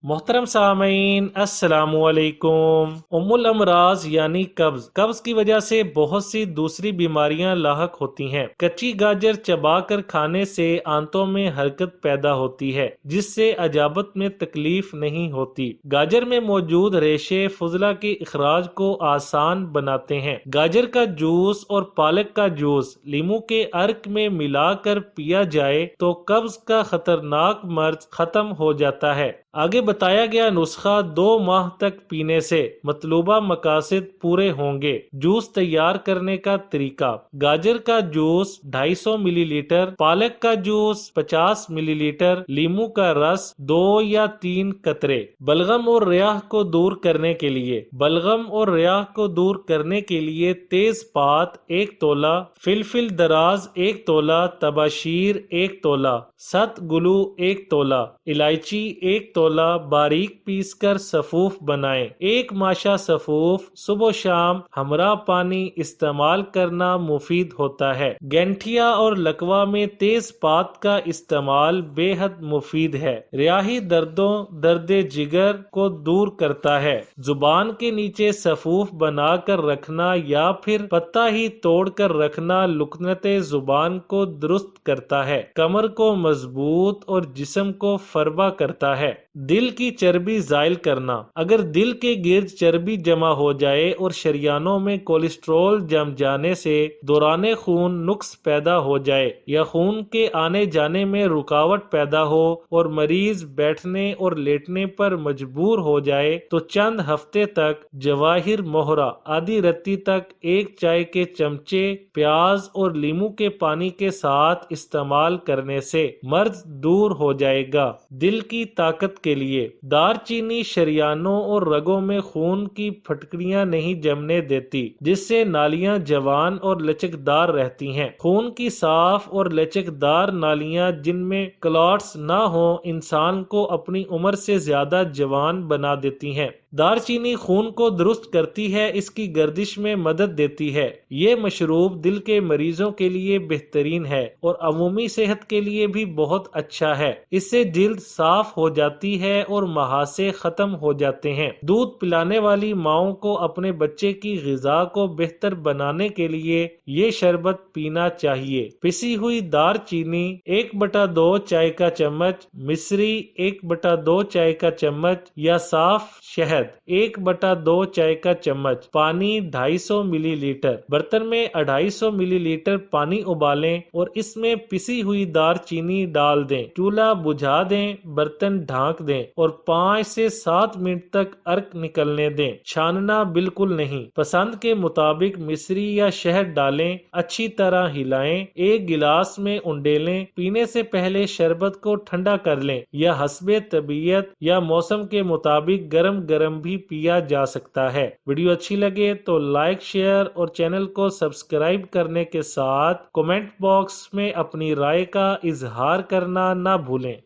मोहतरम सामीन अस्सलामु अलैकुम। उम्मुल अमराज यानी कब्ज की वजह से बहुत सी दूसरी बीमारियां लाहक होती हैं। कच्ची गाजर चबाकर खाने से आंतों में हरकत पैदा होती है जिससे अजाबत में तकलीफ नहीं होती। गाजर में मौजूद रेशे फुजला के इखराज को आसान बनाते हैं। गाजर का जूस और पालक का जूस लीमू के अर्क में मिलाकर पिया जाए तो कब्ज का खतरनाक मर्ज खत्म हो जाता है। आगे बताया गया नुस्खा 2 माह तक पीने से मतलूबा मकासद पूरे होंगे। जूस तैयार करने का तरीका। गाजर का जूस 250 मिलीलीटर, पालक का जूस 50 मिलीलीटर, लीमू का रस 2 या 3 कतरे। बलगम और रियाह को दूर करने के लिए। बलगम और रियाह को दूर करने के लिए तेज पात 1 तोला, फिलफिल दराज 1 तोला, तबाशीर 1 तोला, सत गुलू 1 तोला, इलायची 1 तोला बारीक पीसकर सफूफ बनाएं। 1 माशा सफूफ सुबह शाम हमरा पानी इस्तेमाल करना मुफीद होता है। गैंठिया और लकवा में तेज पात का इस्तेमाल बेहद मुफीद है। रियाही दर्दों दर्दे जिगर को दूर करता है। जुबान के नीचे सफूफ बनाकर रखना या फिर पत्ता ही तोड़कर रखना लुकनते जुबान को दुरुस्त करता है। कमर को मजबूत और जिस्म को फरबा करता है। दिल की चर्बी जायल करना। अगर दिल के गिर्द चर्बी जमा हो जाए और शरियानों में कोलेस्ट्रॉल जम जाने से दौराने खून नुक्स पैदा हो जाए या खून के आने जाने में रुकावट पैदा हो और मरीज बैठने और लेटने पर मजबूर हो जाए तो चंद हफ्ते तक जवाहिर मोहरा आधी रत्ती तक 1 चाय के चमचे प्याज और लीमू के पानी के साथ इस्तेमाल करने से मर्ज दूर हो जाएगा। दिल की ताकत के लिए दारचीनी शरियानों और रगों में खून की फटकड़ियां नहीं जमने देती जिससे नालियां जवान और लचकदार रहती हैं। खून की साफ और लचकदार नालियां जिनमें क्लॉट्स ना हो इंसान को अपनी उम्र से ज्यादा जवान बना देती हैं। दारचीनी खून को दुरुस्त करती है, इसकी गर्दिश में मदद देती है। ये मशरूब दिल के मरीजों के लिए बेहतरीन है और अमूमी सेहत के लिए भी बहुत अच्छा है। इससे जिल्द साफ हो जाती है और महासे खत्म हो जाते हैं। दूध पिलाने वाली माओं को अपने बच्चे की ग़िज़ा को बेहतर बनाने के लिए ये शरबत पीना चाहिए। पिसी हुई दारचीनी 1/2 चाय का चम्मच, मिश्री 1/2 चाय का चम्मच या साफ शहद 1/2 चाय का चम्मच, पानी 250 मिलीलीटर। बर्तन में 250 मिलीलीटर पानी उबालें और इसमें पिसी हुई दारचीनी डाल दें। चूल्हा बुझा दें, बर्तन ढांक दें और 5 से 7 मिनट तक अर्क निकलने दें। छानना बिल्कुल नहीं। पसंद के मुताबिक मिश्री या शहद डालें, अच्छी तरह हिलाएं। 1 गिलास में उंडेलें। पीने से पहले शरबत को ठंडा कर लें या हस्बे तबीयत या मौसम के मुताबिक गरम गरम भी पिया जा सकता है। वीडियो अच्छी लगे तो लाइक शेयर और चैनल को सब्सक्राइब करने के साथ कमेंट बॉक्स में अपनी राय का इजहार करना ना भूलें।